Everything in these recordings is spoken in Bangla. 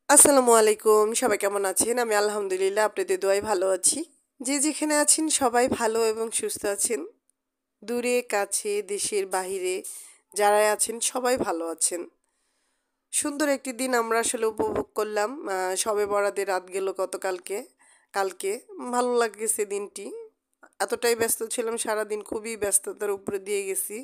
আসসালামু আলাইকুম, সবাই কেমন আছেন? আমি আলহামদুলিল্লাহ আপনাদের দোয়ায় ভালো আছি। যে যেখানে আছেন সবাই ভালো এবং সুস্থ আছেন। দূরে কাছে দেশের বাহিরে যারা আছেন সবাই ভালো আছেন। সুন্দর একটি দিন আমরা আসলে উপভোগ করলাম। শবে বরাতের রাত গেল কালকে ভালো লাগছে দিনটি। এতটাই ব্যস্ত ছিলাম, সারাদিন খুবই ব্যস্ততার উপরে দিয়ে গেছি।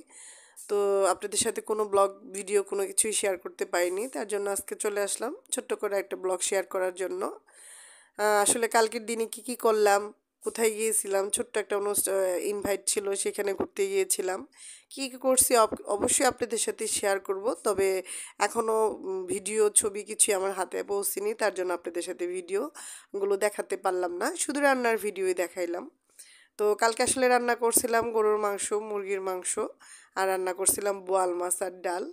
তো আপনাদের সাথে কোনো ব্লগ ভিডিও কোনো কিছুই শেয়ার করতে পারিনি, তার জন্য আজকে চলে আসলাম ছোট্ট করে একটা ব্লগ শেয়ার করার জন্য। আসলে কালকের দিনে কি কি করলাম, কোথায় গিয়েছিলাম, ছোট্ট একটা ইনভাইট ছিল, সেখানে ঘুরতে গিয়েছিলাম। কি কি করছি অবশ্যই আপনাদের সাথে শেয়ার করব, তবে এখনও ভিডিও ছবি কিছুই আমার হাতে পৌঁছেনি, তার জন্য আপনাদের সাথে ভিডিওগুলো দেখাতে পারলাম না, শুধু রান্নার ভিডিওই দেখাইলাম। তো কালকে আসলে রান্না করছিলাম গরুর মাংস, মুরগির মাংস, আর রান্না করছিলাম বোয়াল মাছ আর ডাল।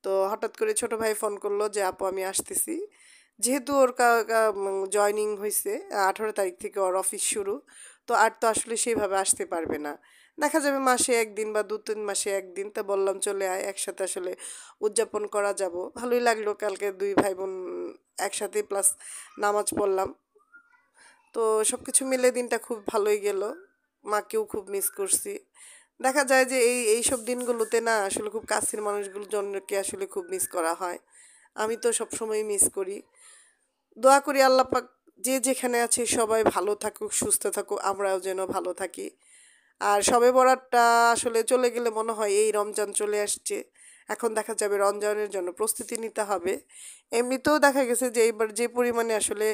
তো হঠাৎ করে ছোট ভাই ফোন করলো যে আপু আমি আসতেছি। যেহেতু ওর জয়নিং হয়েছে 18 তারিখ থেকে ওর অফিস শুরু, তো আর তো আসলে সেইভাবে আসতে পারবে না, দেখা যাবে মাসে একদিন বা 2-3 মাসে একদিন। তা বললাম চলে আয়, একসাথে আসলে উদযাপন করা যাব। ভালোই লাগলো, কালকে দুই ভাই বোন একসাথে প্লাস নামাজ পড়লাম। তো সব কিছু মিলে দিনটা খুব ভালোই গেল। মাকেও খুব মিস করছি। দেখা যায় যে এইসব দিনগুলোতে না আসলে খুব কাছের মানুষগুলোর জন্যকে আসলে খুব মিস করা হয়। আমি তো সবসময় মিস করি। দোয়া করি আল্লাহ পাক যে যেখানে আছে সবাই ভালো থাকুক, সুস্থ থাকুক, আমরাও যেন ভালো থাকি। আর শবে বরাতটা আসলে চলে গেলে মনে হয় এই রমজান চলে আসছে। এখন দেখা যাবে রমজানের জন্য প্রস্তুতি নিতে হবে। এমনিতেও দেখা গেছে যে এইবার যে পরিমাণে আসলে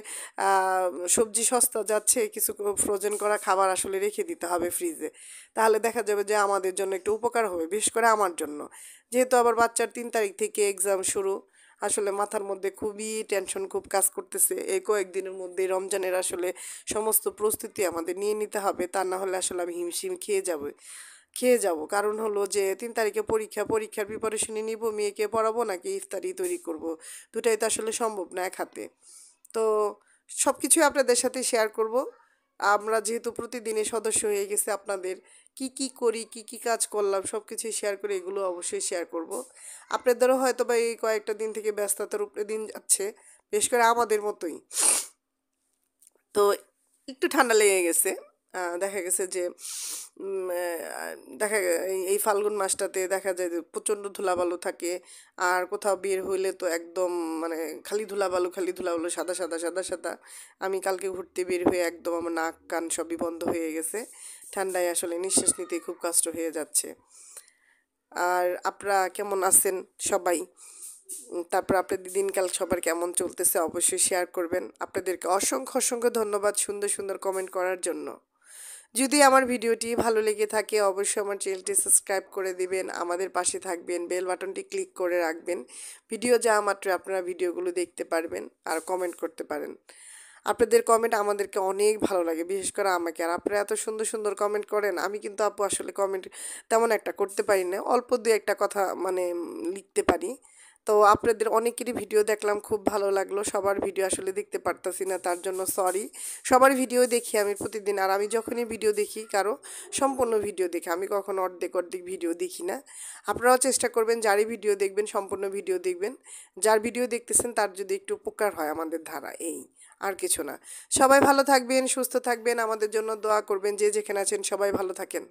সবজি সস্তা যাচ্ছে, কিছু ফ্রোজেন করা খাবার আসলে রেখে দিতে হবে ফ্রিজে। তাহলে দেখা যাবে যে আমাদের জন্য একটু উপকার হবে, বিশেষ করে আমার জন্য। যেহেতু আবার বাচ্চার 3 তারিখ থেকে এক্সাম শুরু, আসলে মাথার মধ্যে খুবই টেনশন খুব কাজ করতেছে। এই কয়েকদিনের মধ্যে রমজানের আসলে সমস্ত প্রস্তুতি আমাদের নিয়ে নিতে হবে, তা না হলে আসলে আমি হিমশিম খেয়ে যাব। কারণ হলো যে 3 তারিখে পরীক্ষার প্রিপারেশনে নিব, মেয়েকে পড়াবো নাকি ইফতারি তৈরি করব, দুটাই তো আসলে সম্ভব না এক হাতে। তো সব কিছুই আপনাদের সাথে শেয়ার করব। আমরা যেহেতু প্রতিদিনের সদস্য হয়ে গেছে আপনাদের, কি কি করি, কি কি কাজ করলাম, সব কিছুই শেয়ার করে এগুলো অবশ্যই শেয়ার করব। আপনাদেরও হয়তো বা এই কয়েকটা দিন থেকে ব্যস্ততার উপরে দিন যাচ্ছে, বিশেষ করে আমাদের মতোই। তো একটু ঠান্ডা লেগে গেছে। দেখা গেছে যে উম, এই ফাল্গুন মাসটাতে দেখা যায় যে প্রচণ্ড ধুলাবালু থাকে। আর কোথাও বের হইলে তো একদম মানে খালি ধুলাবালু, সাদা সাদা সাদা সাদা। আমি কালকে ঘুরতে বের হয়ে একদম আমার নাক কান সবই বন্ধ হয়ে গেছে। ঠান্ডায় আসলে নিঃশ্বাস নিতে খুব কষ্ট হয়ে যাচ্ছে। আর আপনারা কেমন আছেন সবাই? তারপর আপনাদের দিনকাল সবার কেমন চলতেছে অবশ্যই শেয়ার করবেন। আপনাদেরকে অসংখ্য অসংখ্য ধন্যবাদ সুন্দর সুন্দর কমেন্ট করার জন্য। যদি আমার ভিডিওটি ভালো লেগে থাকে অবশ্যই আমার চ্যানেলটি সাবস্ক্রাইব করে দিবেন, আমাদের পাশে থাকবেন, বেল বাটনটি ক্লিক করে রাখবেন। ভিডিও যাওয়া মাত্র আপনারা ভিডিওগুলো দেখতে পারবেন আর কমেন্ট করতে পারেন। আপনাদের কমেন্ট আমাদেরকে অনেক ভালো লাগে, বিশেষ করে আমাকে। আর আপনারা এত সুন্দর সুন্দর কমেন্ট করেন, আমি কিন্তু আপু আসলে কমেন্ট তেমন একটা করতে পারি না, অল্প দু একটা কথা মানে লিখতে পারি। তো আপনাদের অনেকেরই ভিডিও দেখলাম, খুব ভালো লাগলো। সবার ভিডিও আসলে দেখতে পারতাছি না, তার জন্য সরি। সবার ভিডিও দেখি আমি প্রতিদিন, আর আমি যখনই ভিডিও দেখি কারো, সম্পূর্ণ ভিডিও দেখি, আমি কখনো অর্ধেক অর্ধেক ভিডিও দেখি না। আপনারাও চেষ্টা করবেন যারই ভিডিও দেখবেন সম্পূর্ণ ভিডিও দেখবেন। যার ভিডিও দেখতেছেন তার যদি একটু উপকার হয় আমাদের ধারা, এই আর কিছু না। সবাই ভালো থাকবেন, সুস্থ থাকবেন, আমাদের জন্য দোয়া করবেন। যে যেখানে আছেন সবাই ভালো থাকেন।